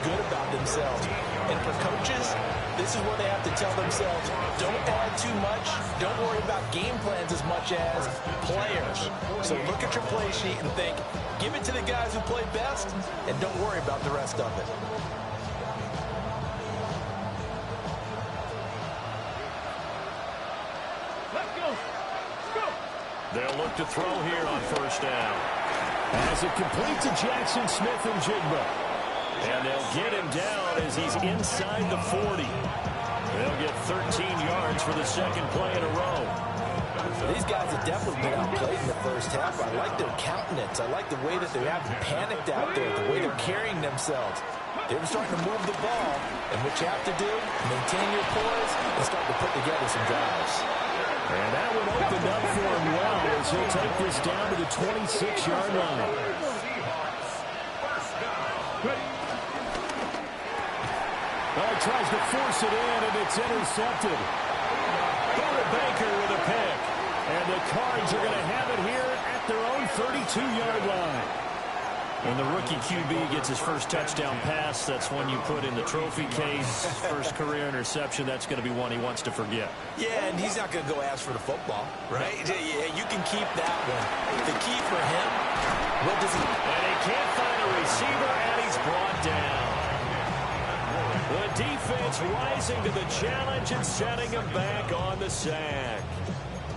good about themselves. And for coaches, this is what they have to tell themselves. Don't add too much. Don't worry about game plans as much as players. So look at your play sheet and think, give it to the guys who play best, and don't worry about the rest of it. They'll look to throw here on first down. As it completes to Jackson Smith and Jigba. And they'll get him down as he's inside the 40. They'll get 13 yards for the second play in a row. These guys have definitely been outplayed in the first half. I like their countenance. I like the way that they haven't panicked out there, the way they're carrying themselves. They're starting to move the ball, and what you have to do, maintain your poise and start to put together some drives. And that one opened up for him well as he'll take this down to the 26-yard line. Oh, he tries to force it in, and it's intercepted. Baker with a pick. And the Cards are going to have it here at their own 32-yard line. When the rookie QB gets his first touchdown pass, that's one you put in the trophy case. First career interception, that's going to be one he wants to forget. Yeah, and he's not going to go ask for the football, right? Yeah, you can keep that one. The key for him, what does he... And he can't find a receiver, and he's brought down. The defense rising to the challenge and setting him back on the sack.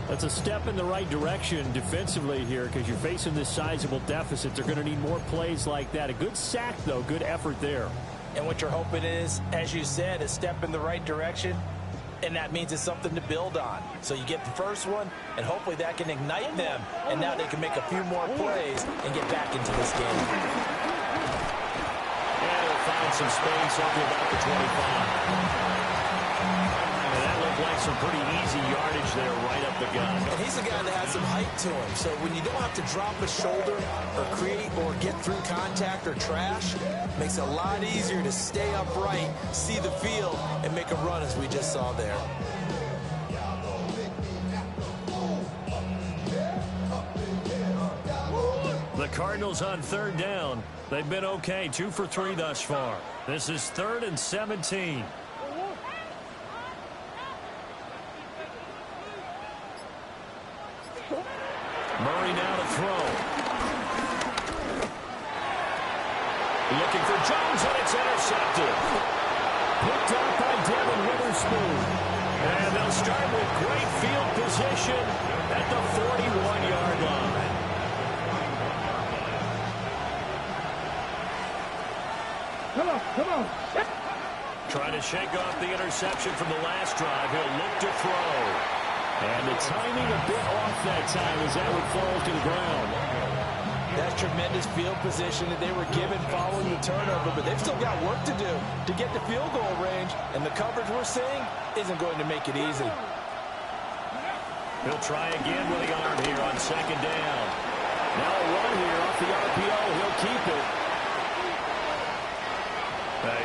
That's a step in the right direction defensively here because you're facing this sizable deficit. They're going to need more plays like that. A good sack, though. Good effort there. And what you're hoping is, as you said, a step in the right direction, and that means it's something to build on. So you get the first one, and hopefully that can ignite them, and now they can make a few more plays and get back into this game. And he'll find some space up to about the 25. Like some pretty easy yardage there right up the gun. And he's a guy that has some height to him. So when you don't have to drop a shoulder or create or get through contact or trash, it makes it a lot easier to stay upright, see the field, and make a run as we just saw there. The Cardinals on third down. They've been okay, 2 for 3 thus far. This is 3rd and 17. Murray now to throw. Looking for Jones, and it's intercepted. Picked up by Devin Witherspoon. And they'll start with great field position at the 41-yard line. Come on. Trying to shake off the interception from the last drive. He'll look to throw. And the timing a bit off that time as that one falls to the ground. That's tremendous field position that they were given following the turnover, but they've still got work to do to get the field goal range, and the coverage we're seeing isn't going to make it easy. He'll try again with the arm here on second down. Now a run here off the RPO. He'll keep it.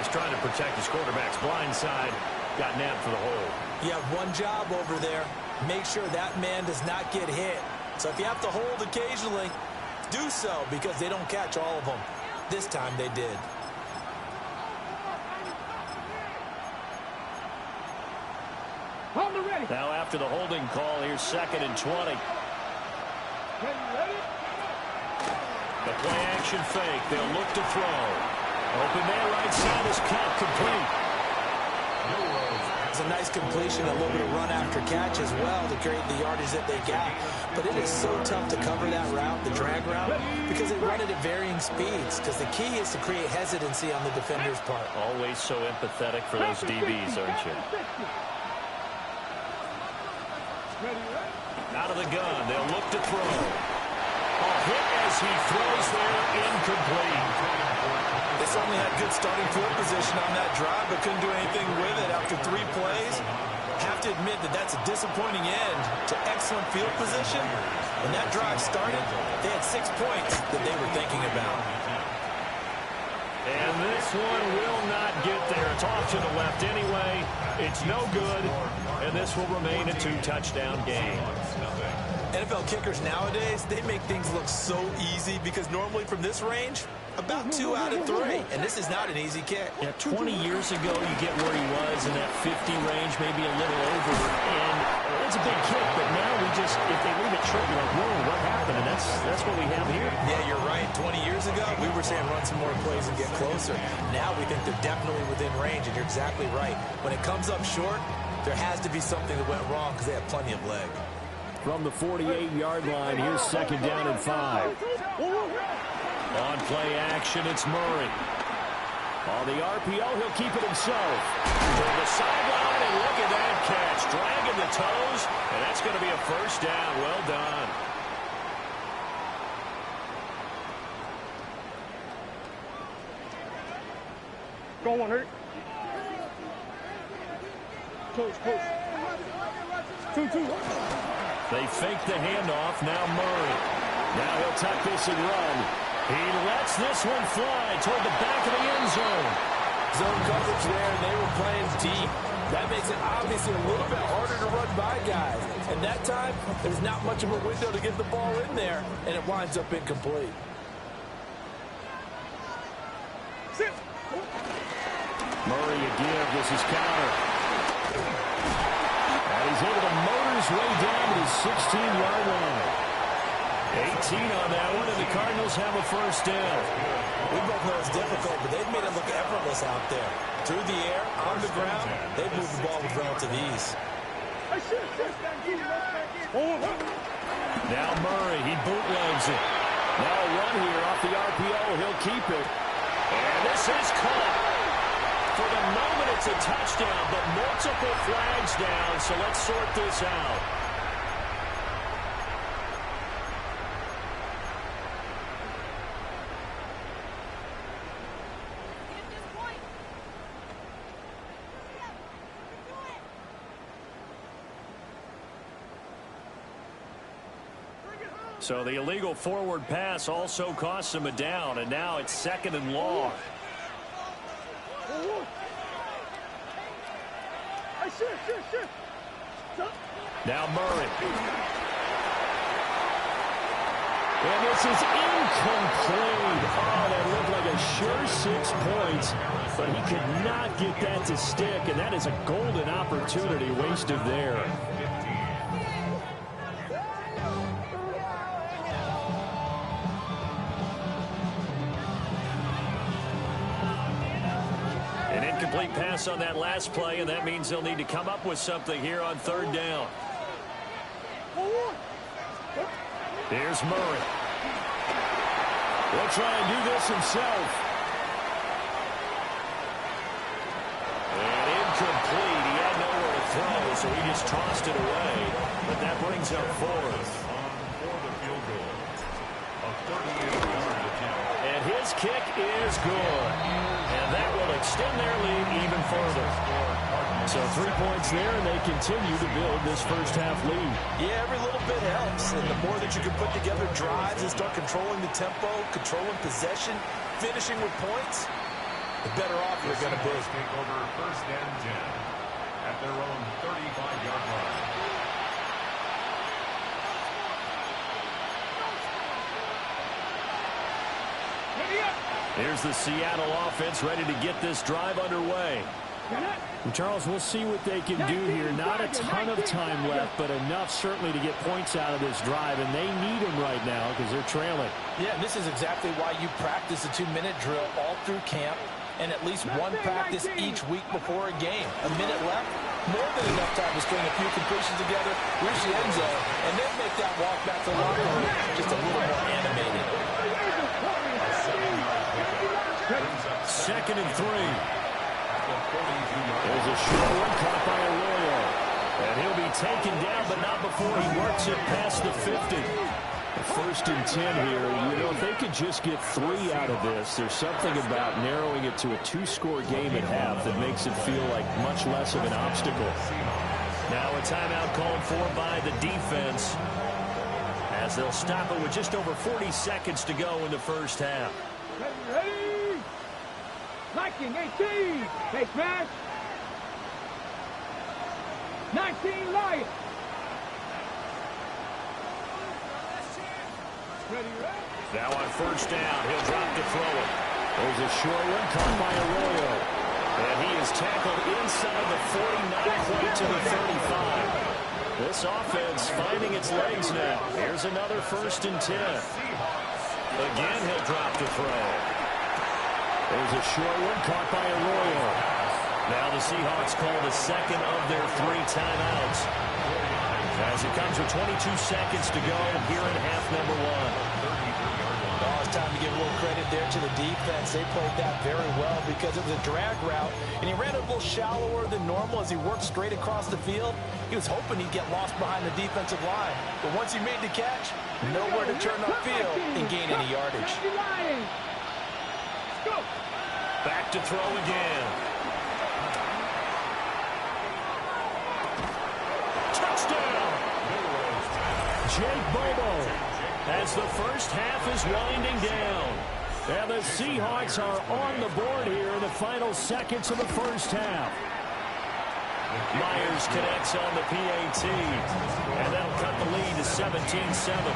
He's trying to protect his quarterback's blind side. Got nabbed for the hold. You have one job over there. Make sure that man does not get hit. So if you have to hold occasionally, do so because they don't catch all of them. This time they did. Now after the holding call, here's 2nd and 20. The play action fake. They'll look to throw. Open man right side is caught complete. It's a nice completion, a little bit of run after catch as well to create the yardage that they got. But it is so tough to cover that route, the drag route, because they run it at varying speeds. Because the key is to create hesitancy on the defender's part. Always so empathetic for those DBs, aren't you? Out of the gun, they'll look to throw. A hit as he throws there, incomplete. They certainly had good starting field position on that drive, but couldn't do anything with it after 3 plays. Have to admit that that's a disappointing end to excellent field position. When that drive started, they had 6 points that they were thinking about. And this one will not get there. It's off to the left anyway. It's no good, and this will remain a 2-touchdown game. NFL kickers nowadays, they make things look so easy because normally from this range, about 2 out of 3. And this is not an easy kick. Yeah, 20 years ago, you get where he was in that 50 range, maybe a little over. And it's a big kick, but now we just, if they leave it short, you're like, whoa, what happened? And that's what we have here. Yeah, you're right. 20 years ago, we were saying run some more plays and get closer. Now we think they're definitely within range, and you're exactly right. When it comes up short, there has to be something that went wrong because they have plenty of leg. From the 48-yard line, here's 2nd down and 5. On play action, it's Murray. On the RPO, he'll keep it himself. To the sideline, and look at that catch. Dragging the toes, and that's going to be a first down. Well done. Go on, Hurt. Close. 2-2. They fake the handoff. Now Murray. Now he'll tuck this and run. He lets this one fly toward the back of the end zone. Zone coverage there, and they were playing deep. That makes it obviously a little bit harder to run by guys. And that time, there's not much of a window to get the ball in there, and it winds up incomplete. Murray again. This is counter. And he's able to motor his way down to the 16-yard line. 18 on that one, and the Cardinals have a first down. We both know it's difficult, but they've made it look effortless out there. Through the air, on the ground, they've moved the ball with relative ease. Now Murray, he bootlegs it. Now a run here off the RPO. He'll keep it. And this is caught. For the moment, it's a touchdown, but multiple flags down, so let's sort this out. So the illegal forward pass also costs him a down, and now it's 2nd and long. Now Murray. And this is incomplete. Oh, that looked like a sure 6 points, but he could not get that to stick, and that is a golden opportunity wasted there. An incomplete pass on that last play, and that means they'll need to come up with something here on 3rd down. Here's Murray. He'll try and do this himself. And incomplete. He had nowhere to throw, so he just tossed it away. But that brings up 4th. For the field goal, a 38-yard attempt. And his kick is good. And that will extend their lead even further. So 3 points there, and they continue to build this first-half lead. Yeah, every little bit helps. And the more that you can put together drives and start controlling the tempo, controlling possession, finishing with points, the better off you're going to be. Take over 1st and 10 at their own 35-yard line. Here's the Seattle offense ready to get this drive underway. And Charles, we'll see what they can do here. Not a ton of time left, but enough certainly to get points out of this drive, and they need them right now because they're trailing. Yeah, and this is exactly why you practice a 2-minute drill all through camp and at least one practice each week before a game. A minute left, more than enough time to string a few completions together, reach the end zone, and then make that walk back to the locker room just a little more animated. 2nd and 3. There's a short one caught by Arroyo. And he'll be taken down, but not before he works it past the 50. 1st and 10 here. You know, if they could just get 3 out of this, there's something about narrowing it to a 2-score game at half that makes it feel like much less of an obstacle. Now a timeout called for by the defense, as they'll stop it with just over 40 seconds to go in the first half. Ready? Liking 18. Hey, smash. 19 Lions. Now on first down, he'll drop to throw it. There's a short one caught by Arroyo. And he is tackled inside the 40, not quite to the 35. This offense finding its legs now. Here's another 1st and 10. Again, he'll drop to throw. There's a short one caught by Arroyo. Now the Seahawks call the second of their 3 timeouts. As it comes with 22 seconds to go here in half number 1. Oh, it's time to give a little credit there to the defense. They played that very well because it was a drag route, and he ran a little shallower than normal as he worked straight across the field. He was hoping he'd get lost behind the defensive line, but once he made the catch, nowhere to turn upfield and gain any yardage. Back to throw again. Touchdown! Jake Bobo, as the first half is winding down. And the Seahawks are on the board here in the final seconds of the first half. Myers connects on the PAT, and that'll cut the lead to 17-7.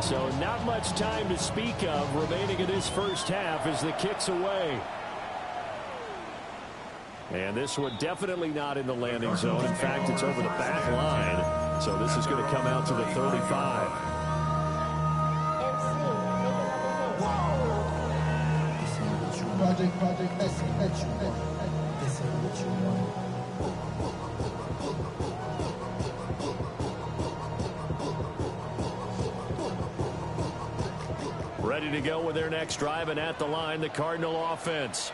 So not much time to speak of remaining in this first half as the kick's away. And this one definitely not in the landing zone. In fact, it's over the back line. So this is going to come out to the 35. Ready to go with their next drive, and at the line, the Cardinal offense.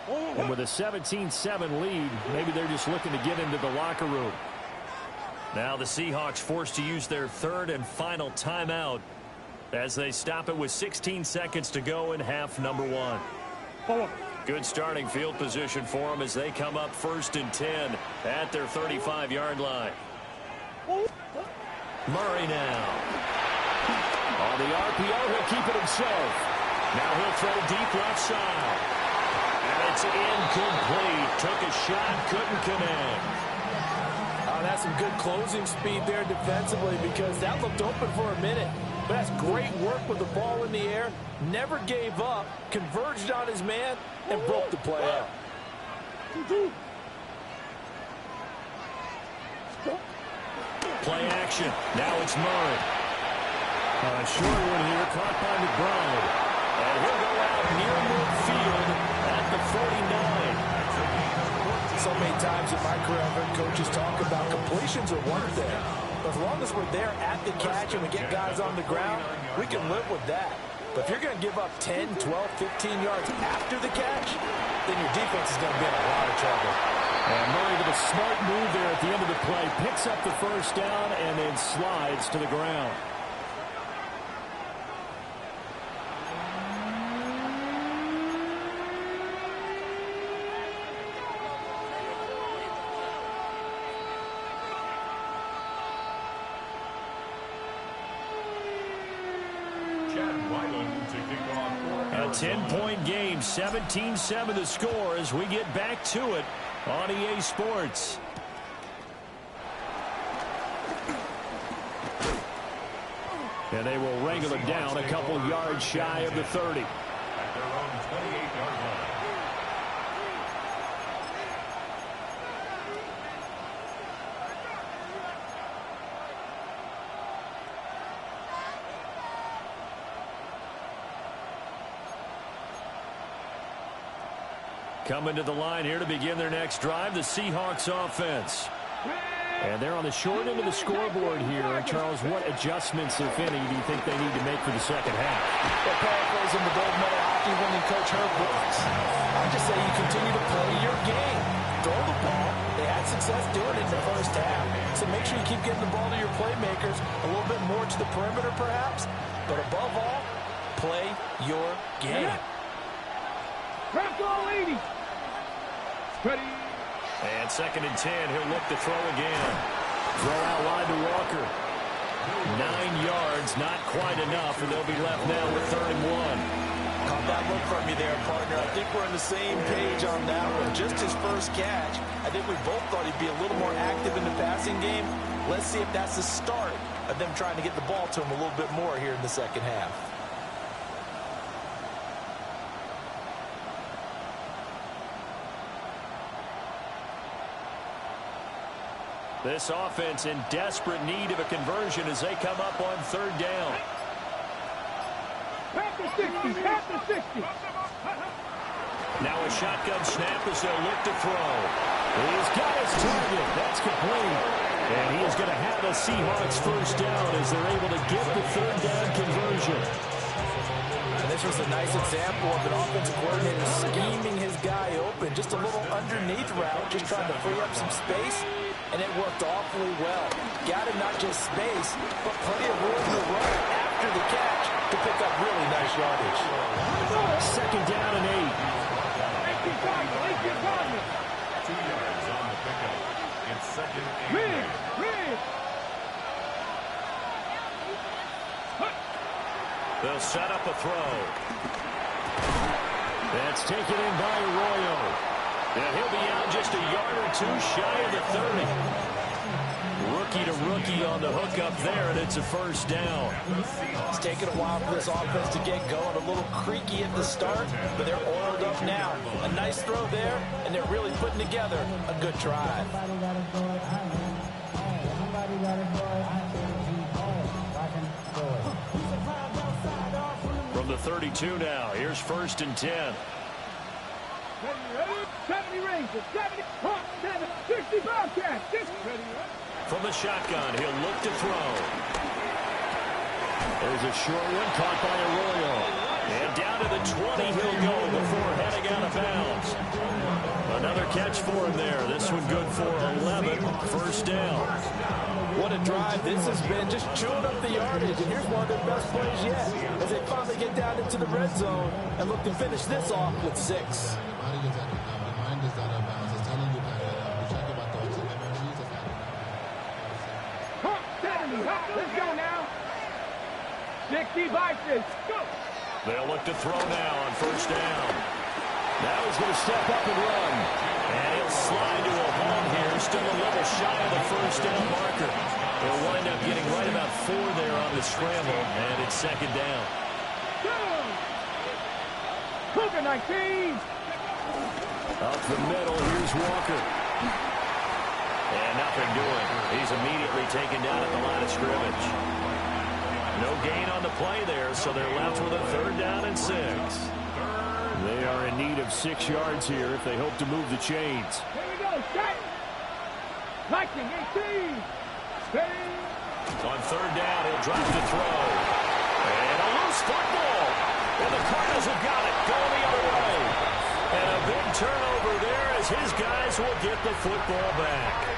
And with a 17-7 lead, maybe they're just looking to get into the locker room. Now the Seahawks forced to use their 3rd and final timeout as they stop it with 16 seconds to go in half number 1. Good starting field position for them as they come up 1st and 10 at their 35-yard line. Murray now. On the RPO, he'll keep it himself. Now he'll throw deep left side. And it's incomplete. Took a shot, couldn't connect. Oh, that's some good closing speed there defensively because that looked open for a minute. But that's great work with the ball in the air. Never gave up, converged on his man, and broke the play up. Play action. Now it's Murray. A short one here, caught by McBride. And he'll go out near midfield at the 49. So many times in my career, I've heard coaches talk about completions are one thing. But as long as we're there at the catch and we get guys on the ground, we can live with that. But if you're going to give up 10, 12, 15 yards after the catch, then your defense is going to be in a lot of trouble. And Murray with a smart move there at the end of the play. Picks up the first down and then slides to the ground. A 10-point game, 17-7 the score as we get back to it on EA Sports. And they will wrangle it down a couple yards shy of the 30. At their own 28-yard line. Coming to the line here to begin their next drive, the Seahawks offense. And they're on the short end of the scoreboard here. Charles, what adjustments, if any, do you think they need to make for the second half? Well, paraphrasing the gold medal hockey winning coach Herb Brooks, I just say you continue to play your game. Throw the ball. They had success doing it in the first half. So make sure you keep getting the ball to your playmakers, a little bit more to the perimeter perhaps. But above all, play your game. Crack all 80. Ready. And 2nd and 10, he'll look to throw again. Throw out wide to Walker. 9 yards, not quite enough, and they'll be left now with 3rd and 1. Caught that look from you there, partner. I think we're on the same page on that one. Just his first catch. I think we both thought he'd be a little more active in the passing game. Let's see if that's the start of them trying to get the ball to him a little bit more here in the second half. This offense in desperate need of a conversion as they come up on 3rd down. Pact3 60. Now a shotgun snap as they'll look to throw. He's got his target. That's complete. And he is going to have a Seahawks first down as they're able to get the 3rd down conversion. And this was a nice example of an offensive coordinator scheming his guy open. Just a little underneath route, just trying to free up some space. And it worked awfully well. Got him not just space, but plenty of room to run after the catch to pick up really nice yardage. 2nd down and 8. 2 yards on the pickup. It's 2nd and 8. They'll set up a throw. That's taken in by Arroyo. And he'll be out just a yard or 2 shy of the 30. Rookie to rookie on the hook up there, and it's a first down. It's taken a while for this offense to get going. A little creaky at the start, but they're oiled up now. A nice throw there, and they're really putting together a good drive. From the 32 now, here's 1st and 10. 70 Rangers, 70, 65 catch. From the shotgun, he'll look to throw. There's a short one caught by Arroyo. And down to the 20 he'll go before heading out of bounds. Another catch for him there. This one good for 11. First down. What a drive this has been, just chewing up the yardage. And here's one of their best plays yet as they finally get down into the red zone and look to finish this off with 6. Let's go now. 60 Vikings. Go. They'll look to throw now on first down. Now he's going to step up and run. And he'll slide to a home here. Still a little shy of the first down marker. They'll wind up getting right about 4 there on the scramble. And it's 2nd down. Cougar 19. Up the middle, here's Walker. And nothing doing. He's immediately taken down at the line of scrimmage. No gain on the play there, so they're left with a 3rd down and 6. They are in need of 6 yards here if they hope to move the chains. Here we go. Set. Lightning 18. Stay. On 3rd down, he'll drop to throw. And a loose football. And the Cardinals have got it. Going the other way. And a big turnover there as his guys will get the football back.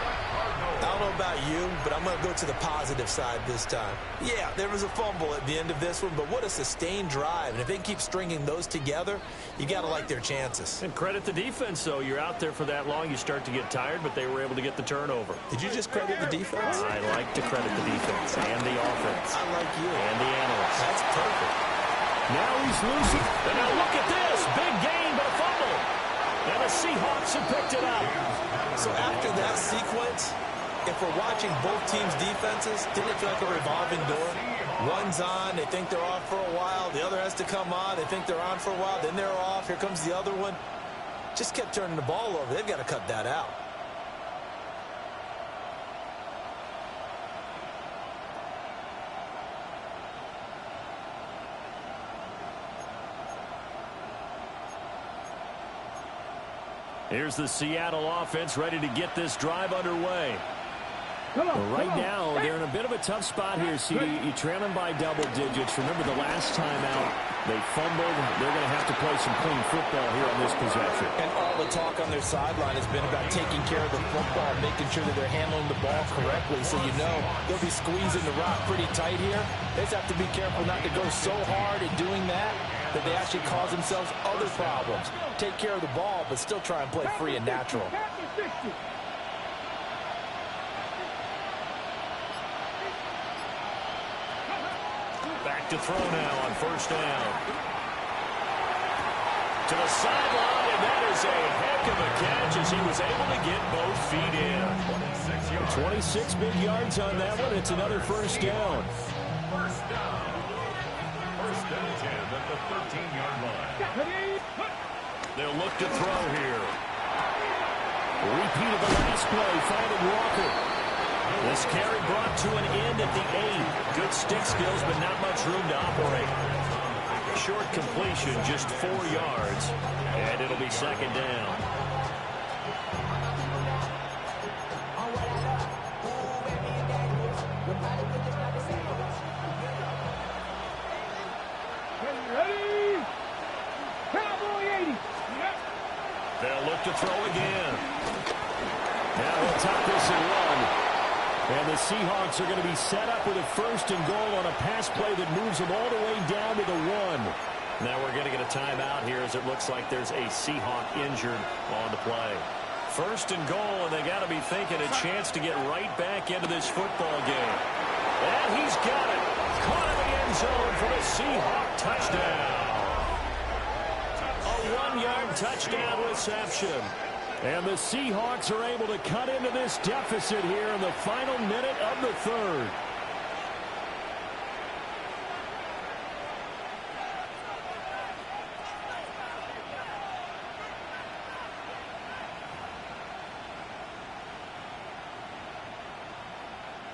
I don't know about you, but I'm going to go to the positive side this time. Yeah, there was a fumble at the end of this one, but what a sustained drive. And if they keep stringing those together, you got to like their chances. And credit the defense, though. You're out there for that long, you start to get tired, but they were able to get the turnover. Did you just credit the defense? I like to credit the defense and the offense. I like you. And the analysts. That's perfect. Now he's losing. And now look at this. Big gain, but a fumble. And the Seahawks have picked it up. So after that sequence, if we're watching both teams' defenses, didn't it feel like a revolving door? One's on, they think they're off for a while. The other has to come on, they think they're on for a while. Then they're off. Here comes the other one. Just kept turning the ball over. They've got to cut that out. Here's the Seattle offense ready to get this drive underway. Right now, they're in a bit of a tough spot here, CD. You trail them by double digits. Remember the last time out, they fumbled. They're going to have to play some clean football here on this possession. And all the talk on their sideline has been about taking care of the football, making sure that they're handling the ball correctly. So you know they'll be squeezing the rock pretty tight here. They just have to be careful not to go so hard in doing that they actually cause themselves other problems. Take care of the ball, but still try and play free and natural. Back to throw now on first down. To the sideline, and that is a heck of a catch as he was able to get both feet in. 26 big yards on that one. It's another first down. First down. First and 10 at the 13-yard line. They'll look to throw here. A repeat of the last play, finding Walker. This carry brought to an end at the 8. Good stick skills, but not much room to operate. Short completion, just 4 yards, and it'll be second down. Ready? Cowboy 80. They'll look to throw again. Now he'll top this and run. And the Seahawks are going to be set up with a first and goal on a pass play that moves them all the way down to the 1. Now we're going to get a timeout here as it looks like there's a Seahawk injured on the play. First and goal, and they got to be thinking a chance to get right back into this football game. And he's got it. Caught in the end zone for the Seahawk touchdown. A 1-yard touchdown reception. And the Seahawks are able to cut into this deficit here in the final minute of the third.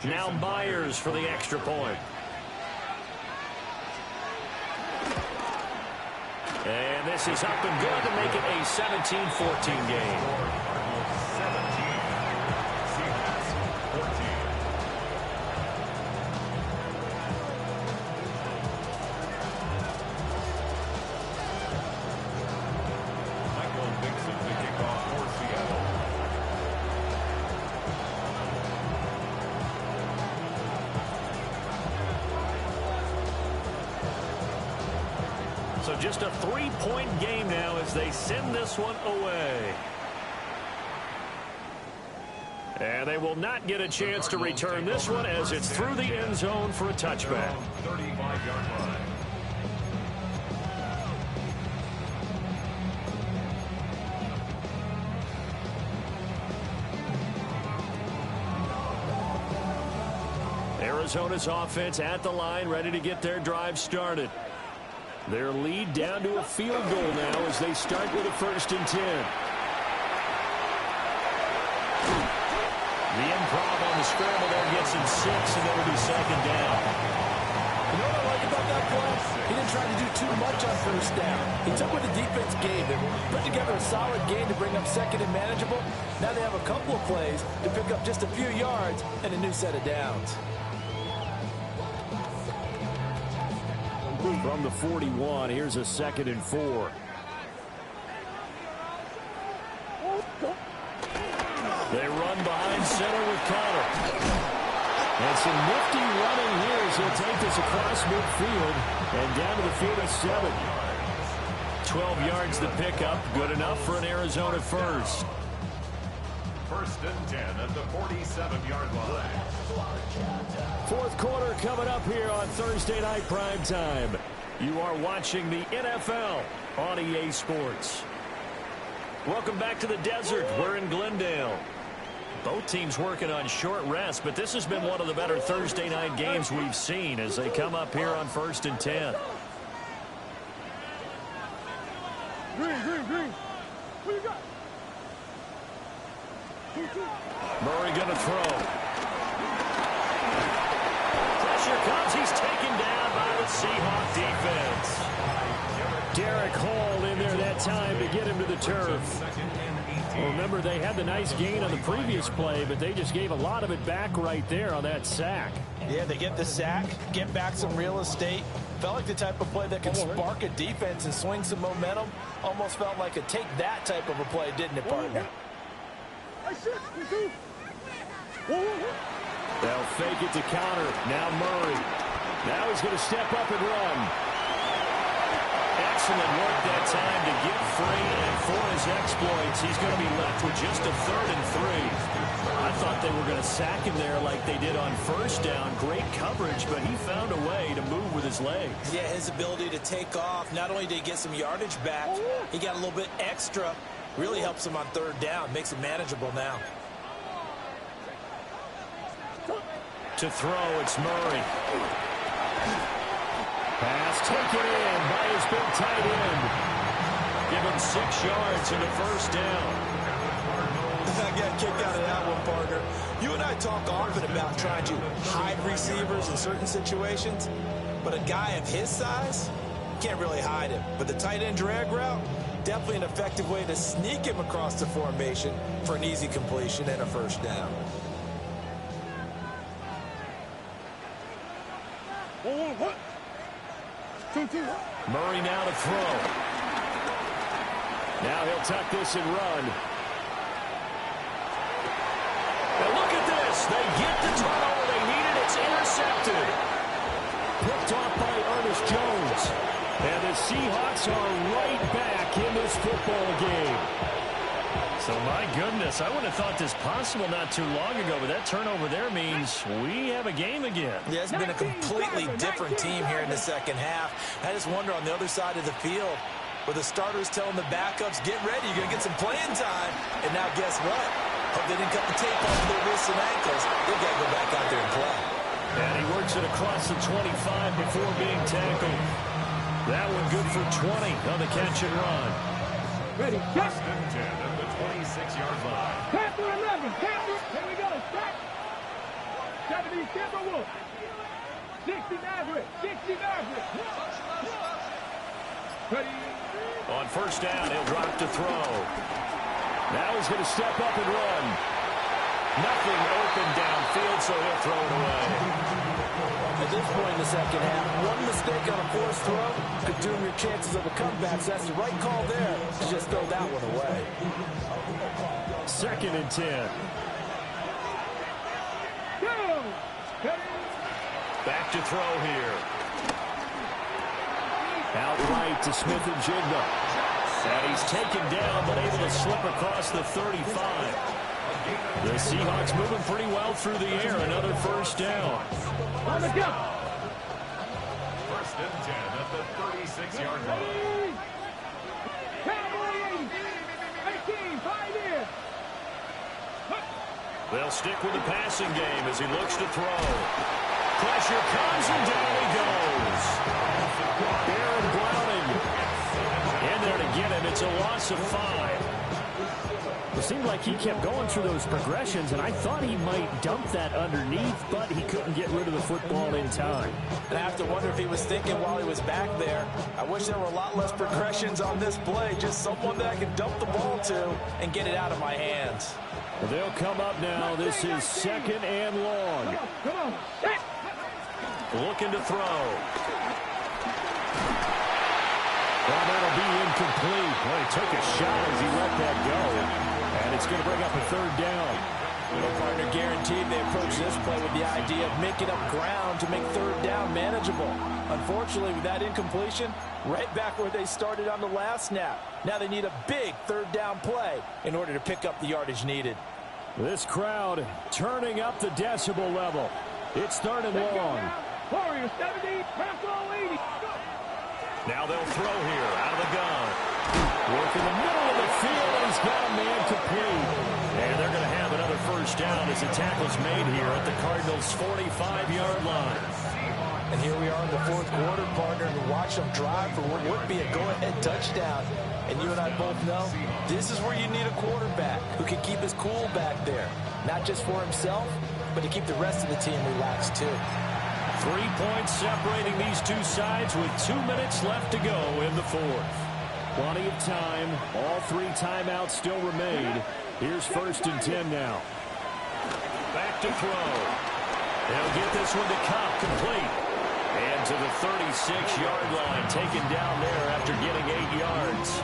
Now Myers for the extra point. And this is up and good to make it a 17-14 game. 17. Seahawks 14. Michael Dixon to kick off for Seattle. So just a 3-point game now as they send this one away. And they will not get a chance to return this one as it's through the end zone for a touchback. 35-yard line. Arizona's offense at the line, ready to get their drive started. Their lead down to a field goal now as they start with a first and 10. The improv on the scramble there gets him 6, and it'll be second down. You know what I like about that play? He didn't try to do too much on first down. He took what the defense gave him, put together a solid game to bring up second and manageable. Now they have a couple of plays to pick up just a few yards and a new set of downs. From the 41, here's a 2nd and 4. They run behind center with Connor. And some nifty running here as he'll take this across midfield and down to the 47. 12 yards to pick up, good enough for an Arizona first. First and 10 at the 47-yard line. Fourth quarter coming up here on Thursday Night Primetime. You are watching the NFL on EA Sports. Welcome back to the desert. We're in Glendale. Both teams working on short rest, but this has been one of the better Thursday night games we've seen as they come up here on first and 10. Green. What you got? Murray going to throw. Pressure comes. He's taken down by the Seahawk defense. Derek Hall in there that time to get him to the turf. Well, remember, they had the nice gain on the previous play, but they just gave a lot of it back right there on that sack. Yeah, they get the sack, get back some real estate. Felt like the type of play that can spark a defense and swing some momentum. Almost felt like a take that type of a play, didn't it, partner? They'll fake it to counter. Now Murray. Now he's going to step up and run. Excellent work that time to get free, and for his exploits, he's going to be left with just a 3rd and 3. I thought they were going to sack him there like they did on first down. Great coverage, but he found a way to move with his legs. Yeah, his ability to take off. Not only did he get some yardage back, he got a little bit extra. Really helps him on third down. Makes it manageable now. To throw, it's Murray. Pass taken in by his big tight end. Given 6 yards and a first down. I got kicked out of that one, partner. You and I talk often about trying to hide receivers in certain situations, but a guy of his size, can't really hide him. But the tight end drag route, definitely an effective way to sneak him across the formation for an easy completion and a first down. Murray now to throw. Now he'll tuck this and run. And look at this. They get the turnover they needed. It's intercepted. Picked off by Ernest Jones. And the Seahawks are right back in this football game. So, my goodness, I wouldn't have thought this possible not too long ago, but that turnover there means we have a game again. Yeah, it's been a completely different team here in the second half. I just wonder on the other side of the field, where the starters telling the backups, get ready, you're going to get some playing time. And now guess what? Hope they didn't cut the tape off their wrists and ankles. They've got to go back out there and play. And he works it across the 25 before being tackled. That one good for 20 on the catch and run. Ready, catch. First and 10 at the 26-yard line. Panther 11, Panther. Here we go, stop. 70 Timberwolf. 60 Maverick, 60 Maverick. Ready. On first down, he'll drop to throw. Now he's going to step up and run. Nothing open downfield, so he'll throw it away. At this point in the second half, one mistake on a forced throw could doom your chances of a comeback. So that's the right call there to just throw that one away. 2nd and 10. Back to throw here. Outright to Smith and Jigba. And he's taken down, but able to slip across the 35. The Seahawks moving pretty well through the air. Another first down. On the go. First and 10 at the 36-yard line. Cowboy 18, 5 in. They'll stick with the passing game as he looks to throw. Pressure comes and down he goes. Aaron Browning in there to get him. It's a loss of 5. It seemed like he kept going through those progressions, and I thought he might dump that underneath, but he couldn't get rid of the football in time. And I have to wonder if he was thinking while he was back there, I wish there were a lot less progressions on this play, just someone that I could dump the ball to and get it out of my hands. Well, they'll come up now. This is 2nd and long. Come on. Looking to throw. Well, that'll be incomplete. Well, he took a shot as he let that go. And it's going to bring up a 3rd down. Little partner guaranteed they approach this play with the idea of making up ground to make 3rd down manageable. Unfortunately, with that incompletion, right back where they started on the last snap. Now they need a big 3rd down play in order to pick up the yardage needed. This crowd turning up the decibel level. It's 3rd and long. Warriors 70, Panther 80. Now they'll throw here out of the gun. Work in the middle of the field, and he's got a man complete. And they're going to have another first down as the tackle's made here at the Cardinals' 45-yard line. And here we are in the 4th quarter, partner, and watch them drive for what would be a go-ahead touchdown. And you and I both know this is where you need a quarterback who can keep his cool back there. Not just for himself, but to keep the rest of the team relaxed, too. 3 points separating these two sides with 2 minutes left to go in the 4th. Plenty of time. All 3 timeouts still remain. Here's 1st and 10 now. Back to throw. They'll get this one to Cobb, complete. And to the 36-yard line, taken down there after getting 8 yards.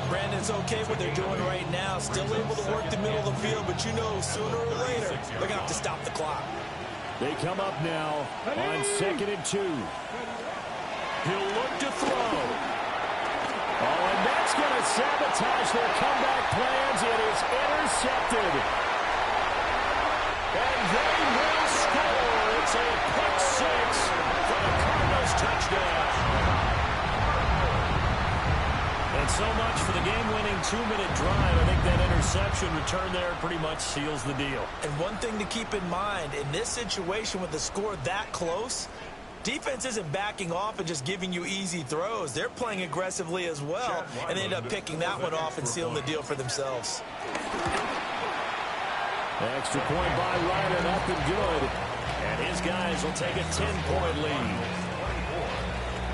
Brandon's okay what they're doing right now. Still able to work the middle of the field, but you know sooner or later they're going to have to stop the clock. They come up now on 2nd and 2. He'll look to throw. Oh, and that's going to sabotage their comeback plans. It is intercepted. so much for the game-winning 2-minute drive. I think that interception return there pretty much seals the deal. And one thing to keep in mind, in this situation with the score that close, defense isn't backing off and just giving you easy throws. They're playing aggressively as well, and they end up picking that one off and sealing the deal for themselves. Extra point by Ryder, up and good. And his guys will take a 10-point lead.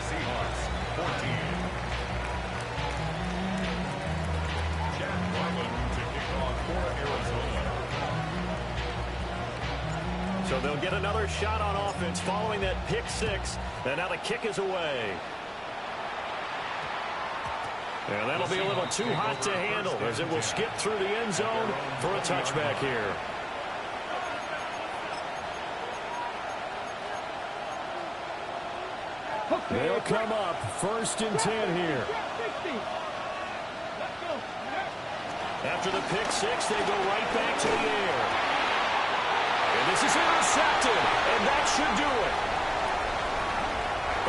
Seahawks 14. Jack Ryland to kick off for Arizona. So they'll get another shot on offense following that pick six. And now the kick is away. And that'll be a little too hot to handle as it will skip through the end zone for a touchback here. They'll come up 1st and 10 here. After the pick six, they go right back to the air. And this is intercepted, and that should do it.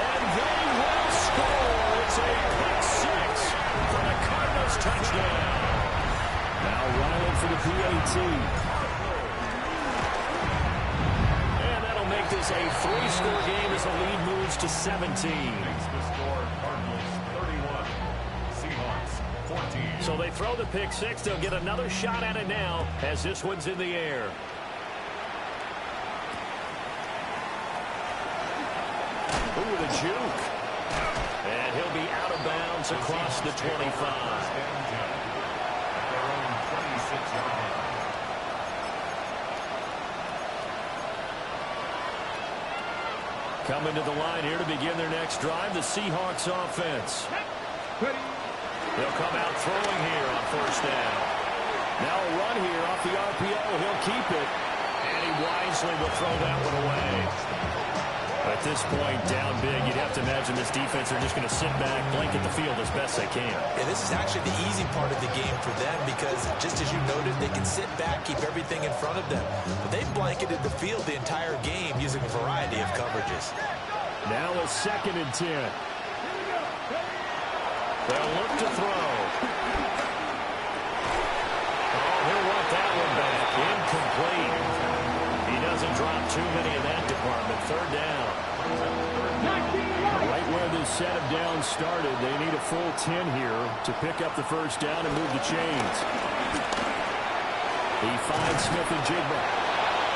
And they will score. It's a pick six for the Cardinals touchdown. Now Ryland for the PAT. And that'll make this a 3-score game as the lead moves to 17. Makes the score Cardinals 31. Seahawks 14. So they throw the pick six. They'll get another shot at it now as this one's in the air. Ooh, the juke. And he'll be out of bounds across the 25. Coming to the line here to begin their next drive, the Seahawks offense. They'll come out throwing here on 1st down. Now a run here off the RPO. He'll keep it. And he wisely will throw that one away. At this point, down big, you'd have to imagine this defense are just going to sit back, blanket the field as best they can. And this is actually the easy part of the game for them because, just as you noted, they can sit back, keep everything in front of them. But they've blanketed the field the entire game using a variety of coverages. Now a 2nd and 10. They'll look to throw. Oh, he'll want that one back. Incomplete. He doesn't drop too many in that department. 3rd down. Right where this set of downs started, they need a full 10 here to pick up the 1st down and move the chains. He finds Smith and Jigba.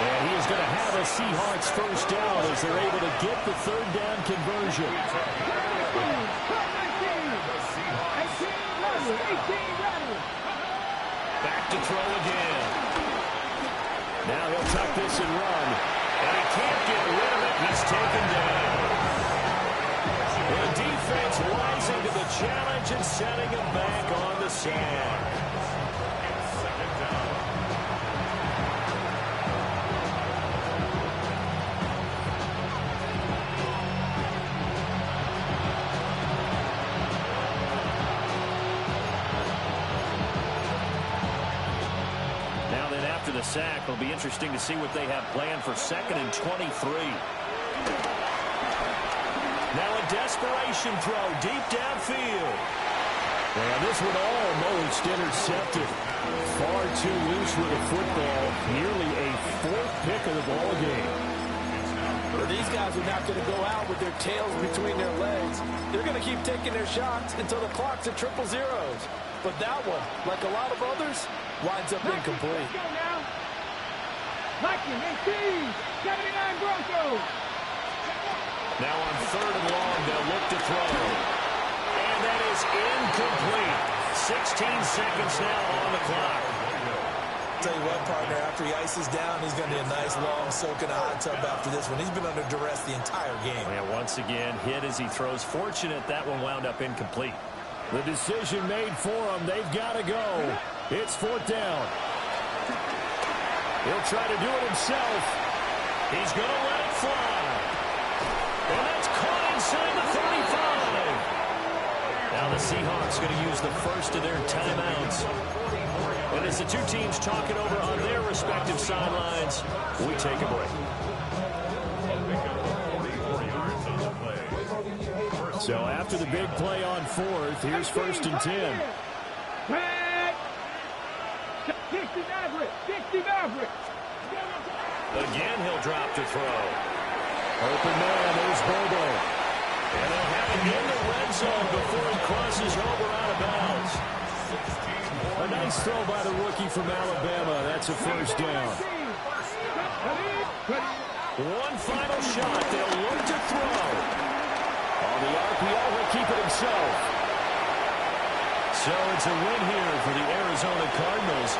And he is going to have a Seahawks 1st down as they're able to get the 3rd down conversion. Back to throw again. Now he'll tuck this and run. And he can't get rid of it. He's taken down. The defense rising to the challenge and setting him back on the sack. After the sack, it'll be interesting to see what they have planned for 2nd and 23. Now a desperation throw deep downfield. Well, this one almost intercepted. Far too loose with the football. Nearly a 4th pick of the ball game. But these guys are not going to go out with their tails between their legs. They're going to keep taking their shots until the clock's at 000. But that one, like a lot of others, winds up incomplete. Let's go now. Mikey and Steve, 79 Broncos. Now on 3rd and long, they'll look to throw. And that is incomplete. 16 seconds now on the clock. Tell you what, partner, after he ices down, he's going to need a nice long soak in a hot tub after this one. He's been under duress the entire game. Yeah, once again, hit as he throws. Fortunate that one wound up incomplete. The decision made for them. They've got to go. It's 4th down. He'll try to do it himself. He's going to let it fly. And that's caught inside the 35. Now the Seahawks going to use the first of their timeouts. And as the two teams talking over on their respective sidelines, we take a break. So after the big play on fourth, here's 1st and 10. 60 Maverick. 60 Maverick. Again, he'll drop to throw. Open man, there's Bobo. And he'll have it in the red zone before he crosses over out of bounds. A nice throw by the rookie from Alabama. That's a 1st down. One final shot. They'll look to throw. On the RPO, he'll keep it himself. So it's a win here for the Arizona Cardinals.